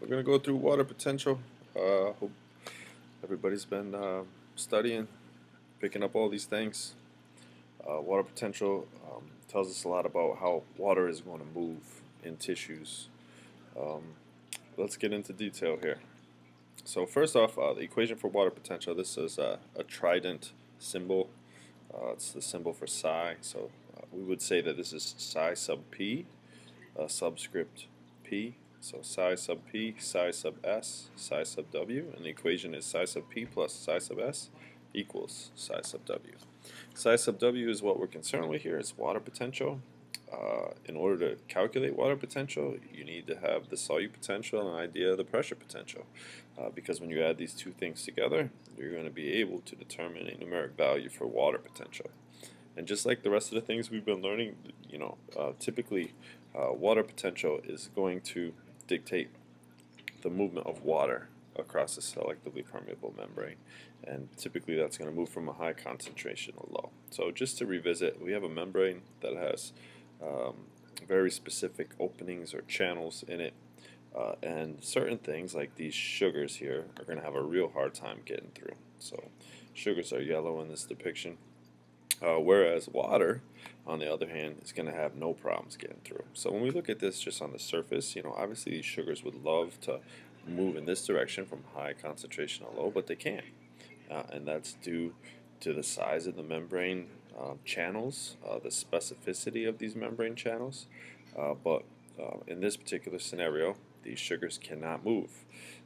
We're going to go through water potential. Hope everybody's been studying, picking up all these things. Water potential tells us a lot about how water is going to move in tissues. Um, let's get into detail here. So first off, the equation for water potential. This is a trident symbol. It's the symbol for psi. So we would say that this is psi sub p, subscript p. So psi sub p, psi sub s, psi sub w, and the equation is psi sub p plus psi sub s equals psi sub w. Psi sub w is what we're concerned with here. It's water potential. In order to calculate water potential, you need to have the solute potential and an idea of the pressure potential. Because when you add these two things together, you're going to be able to determine a numeric value for water potential. And just like the rest of the things we've been learning, typically water potential is going to dictate the movement of water across a selectively permeable membrane. And typically that's going to move from a high concentration to low. So just to revisit, we have a membrane that has very specific openings or channels in it. And certain things like these sugars here are going to have a real hard time getting through. So sugars are yellow in this depiction. Whereas water, on the other hand, is going to have no problems getting through. So when we look at this just on the surface, obviously these sugars would love to move in this direction from high concentration to low, but they can't. And that's due to the size of the membrane channels, the specificity of these membrane channels. But in this particular scenario, these sugars cannot move.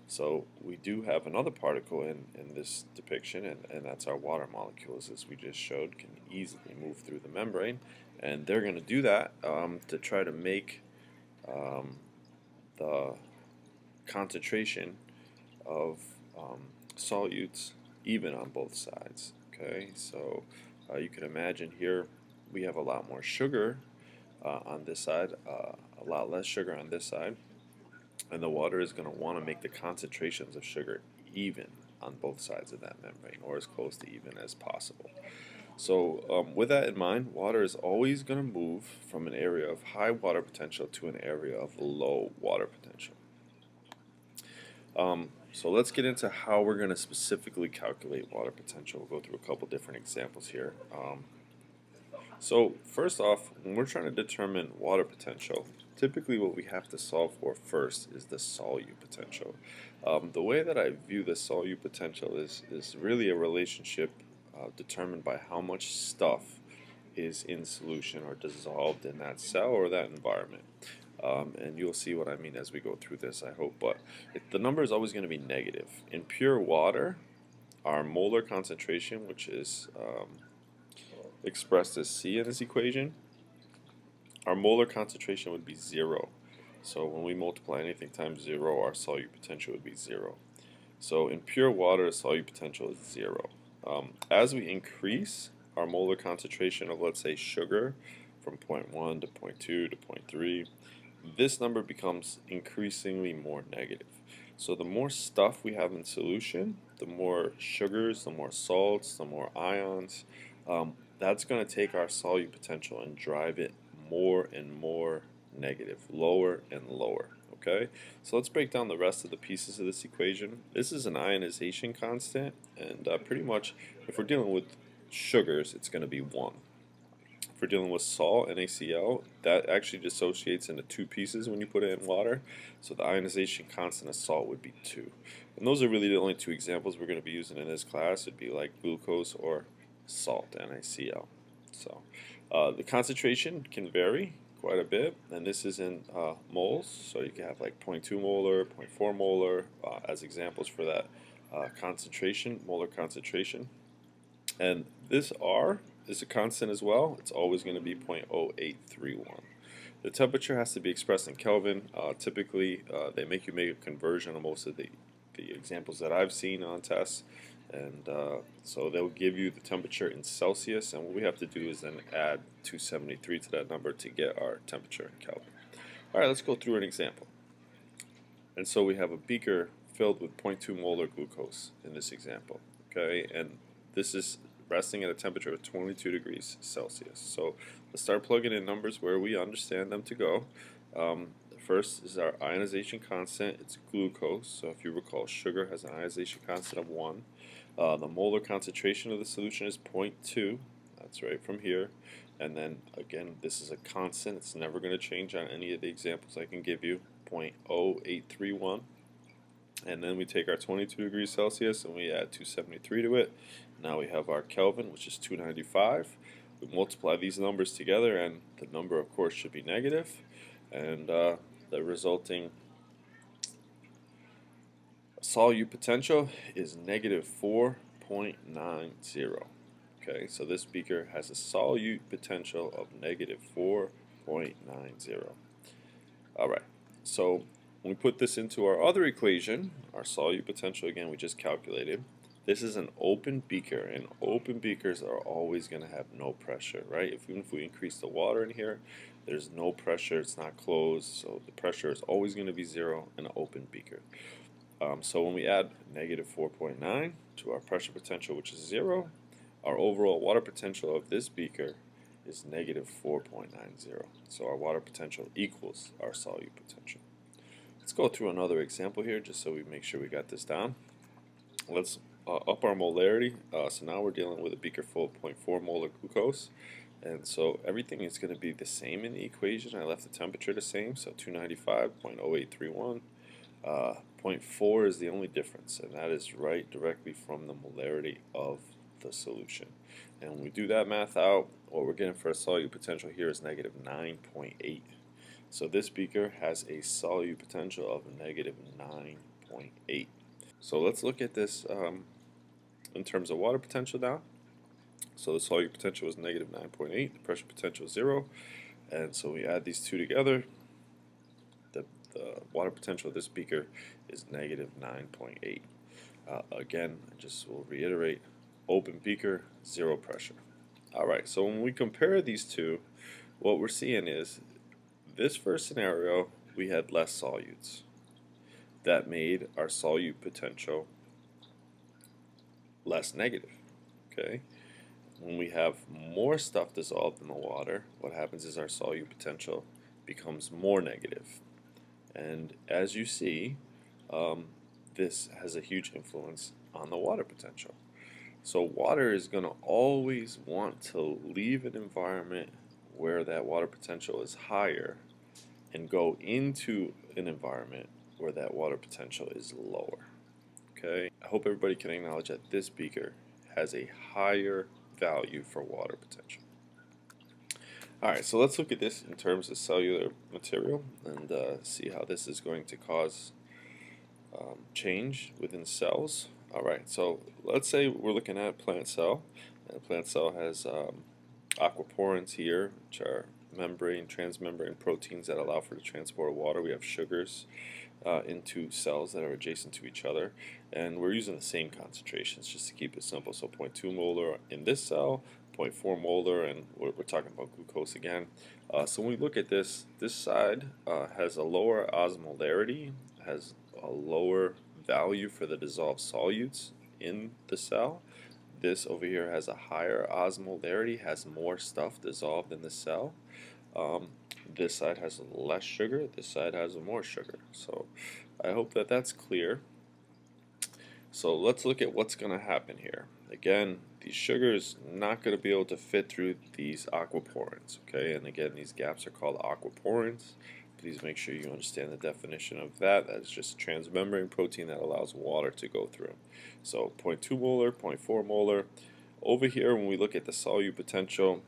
So we do have another particle in this depiction, and that's our water molecules, as we just showed, can easily move through the membrane. And they're going to do that to try to make the concentration of solutes even on both sides. Okay, so you can imagine here we have a lot more sugar on this side, a lot less sugar on this side, and the water is going to want to make the concentrations of sugar even on both sides of that membrane, or as close to even as possible. So with that in mind, water is always going to move from an area of high water potential to an area of low water potential. So let's get into how we're going to specifically calculate water potential. We'll go through a couple different examples here. So first off, when we're trying to determine water potential, typically what we have to solve for first is the solute potential. The way that I view the solute potential is really a relationship determined by how much stuff is in solution or dissolved in that cell or that environment. And you'll see what I mean as we go through this, I hope. But the number is always going to be negative. In pure water, our molar concentration, which is expressed as C in this equation, our molar concentration would be 0. So when we multiply anything times 0, our solute potential would be 0. So in pure water, the solute potential is 0. As we increase our molar concentration of, let's say, sugar from 0.1 to 0.2 to 0.3, this number becomes increasingly more negative. So the more stuff we have in solution, the more sugars, the more salts, the more ions, that's going to take our solute potential and drive it more and more negative, lower and lower. Okay, so let's break down the rest of the pieces of this equation. This is an ionization constant, and pretty much if we're dealing with sugars, it's going to be 1. If we're dealing with salt, NaCl, that actually dissociates into 2 pieces when you put it in water. So the ionization constant of salt would be 2. And those are really the only 2 examples we're going to be using in this class. It'd be like glucose or salt, NaCl. So the concentration can vary quite a bit, and this is in moles. So you can have like 0.2 molar, 0.4 molar as examples for that concentration, molar concentration. And this R is a constant as well. It's always going to be 0.0831. The temperature has to be expressed in Kelvin. Typically, they make you make a conversion on most of the examples that I've seen on tests. And so they'll give you the temperature in Celsius, and what we have to do is then add 273 to that number to get our temperature in Kelvin. All right, let's go through an example. And so we have a beaker filled with 0.2 molar glucose in this example. Okay, and this is resting at a temperature of 22 degrees Celsius. So let's start plugging in numbers where we understand them to go. first is our ionization constant. It's glucose. So if you recall, sugar has an ionization constant of 1. The molar concentration of the solution is 0.2. That's right from here. And then again, this is a constant. It's never going to change on any of the examples I can give you. 0.0831. And then we take our 22 degrees Celsius and we add 273 to it. Now we have our Kelvin, which is 295. We multiply these numbers together, and the number, of course, should be negative. And the resulting solute potential is negative 4.90. Okay, so this beaker has a solute potential of negative 4.90. All right, so when we put this into our other equation, our solute potential, again, we just calculated. This is an open beaker, and open beakers are always going to have no pressure, right? Even if we increase the water in here, there's no pressure, it's not closed, so the pressure is always going to be 0 in an open beaker. So when we add negative 4.9 to our pressure potential, which is 0, our overall water potential of this beaker is negative 4.90. So our water potential equals our solute potential. Let's go through another example here just so we make sure we got this down. Let's up our molarity. So now we're dealing with a beaker full of 0.4 molar glucose. And so everything is going to be the same in the equation. I left the temperature the same, so 295.0831. 0.4 is the only difference, and that is right directly from the molarity of the solution. And when we do that math out, what we're getting for a solute potential here is negative 9.8. So this beaker has a solute potential of negative 9.8. So let's look at this in terms of water potential now. So the solute potential is negative 9.8, the pressure potential is 0, and so we add these two together. The water potential of this beaker is negative 9.8. Again, I just will reiterate, open beaker, 0 pressure. Alright, so when we compare these two, what we're seeing is this first scenario, we had less solutes. That made our solute potential less negative. Okay? When we have more stuff dissolved in the water, what happens is our solute potential becomes more negative. And as you see, this has a huge influence on the water potential. So water is going to always want to leave an environment where that water potential is higher and go into an environment where that water potential is lower. Okay? I hope everybody can acknowledge that this beaker has a higher value for water potential. Alright, so let's look at this in terms of cellular material and see how this is going to cause change within cells. Alright, so let's say we're looking at a plant cell, and a plant cell has aquaporins here, which are transmembrane proteins that allow for the transport of water. We have sugars into cells that are adjacent to each other, and we're using the same concentrations just to keep it simple. So 0.2 molar in this cell, 0.4 molar, and we're talking about glucose again. So when we look at this side has a lower osmolarity, has a lower value for the dissolved solutes in the cell. This over here has a higher osmolarity, has more stuff dissolved in the cell. This side has less sugar, this side has more sugar. So I hope that that's clear. So let's look at what's going to happen here. Again, these sugars not going to be able to fit through these aquaporins, okay? And again, these gaps are called aquaporins. Please make sure you understand the definition of that. That is just transmembrane protein that allows water to go through. So 0.2 molar, 0.4 molar. Over here, when we look at the solute potential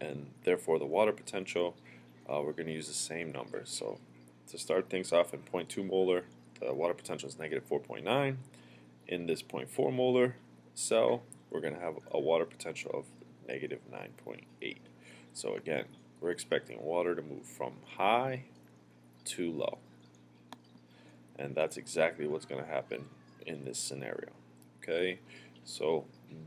and therefore the water potential, we're going to use the same numbers. So to start things off in 0.2 molar, the water potential is negative 4.9. In this 0.4 molar cell, we're going to have a water potential of negative 9.8. So again, we're expecting water to move from high to low. And that's exactly what's going to happen in this scenario. Okay, so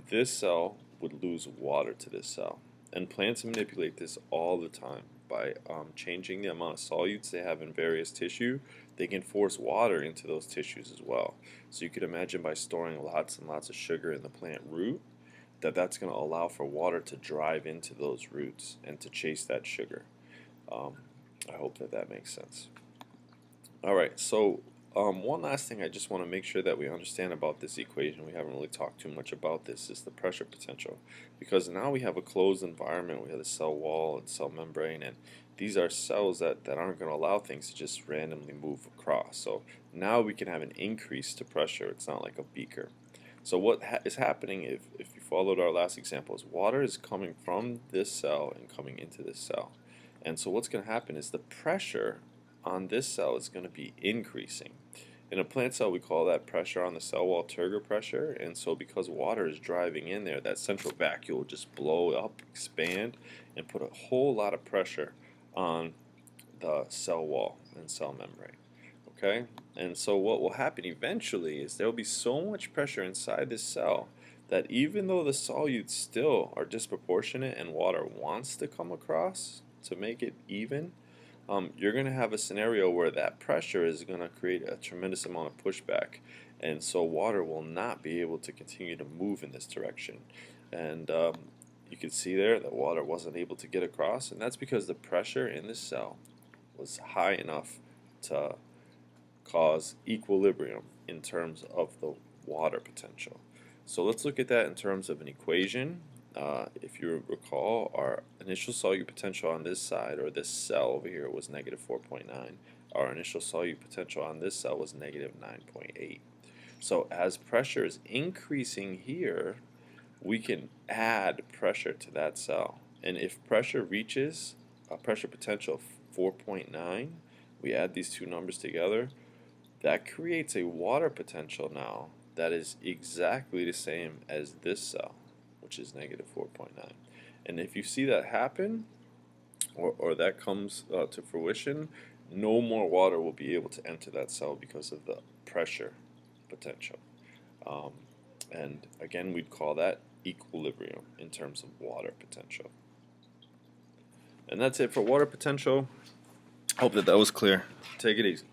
this cell would lose water to this cell. And plants manipulate this all the time by changing the amount of solutes they have in various tissue. They can force water into those tissues as well. So you could imagine by storing lots and lots of sugar in the plant root, that's going to allow for water to drive into those roots and to chase that sugar. I hope that that makes sense. All right, so one last thing I just want to make sure that we understand about this equation, we haven't really talked too much about this, is the pressure potential. Because now we have a closed environment, we have the cell wall and cell membrane, and these are cells that aren't going to allow things to just randomly move across. So now we can have an increase to pressure. It's not like a beaker. So what is happening, if you followed our last example, is water is coming from this cell and coming into this cell. And so what's going to happen is the pressure on this cell is going to be increasing. In a plant cell, we call that pressure on the cell wall turgor pressure, and so because water is driving in there, that central vacuole will just blow up, expand, and put a whole lot of pressure on the cell wall and cell membrane. Okay? And so what will happen eventually is there will be so much pressure inside this cell that even though the solutes still are disproportionate and water wants to come across to make it even, you're going to have a scenario where that pressure is going to create a tremendous amount of pushback, and so water will not be able to continue to move in this direction. And you can see there that water wasn't able to get across, and that's because the pressure in this cell was high enough to cause equilibrium in terms of the water potential. So let's look at that in terms of an equation. If you recall, our initial solute potential on this side, or this cell over here, was negative 4.9. Our initial solute potential on this cell was negative 9.8. So as pressure is increasing here, we can add pressure to that cell. And if pressure reaches a pressure potential of 4.9, we add these two numbers together, that creates a water potential now that is exactly the same as this cell, which is negative 4.9. And if you see that happen, or that comes to fruition, no more water will be able to enter that cell because of the pressure potential. And again, we'd call that equilibrium in terms of water potential. And that's it for water potential. Hope that that was clear. Take it easy.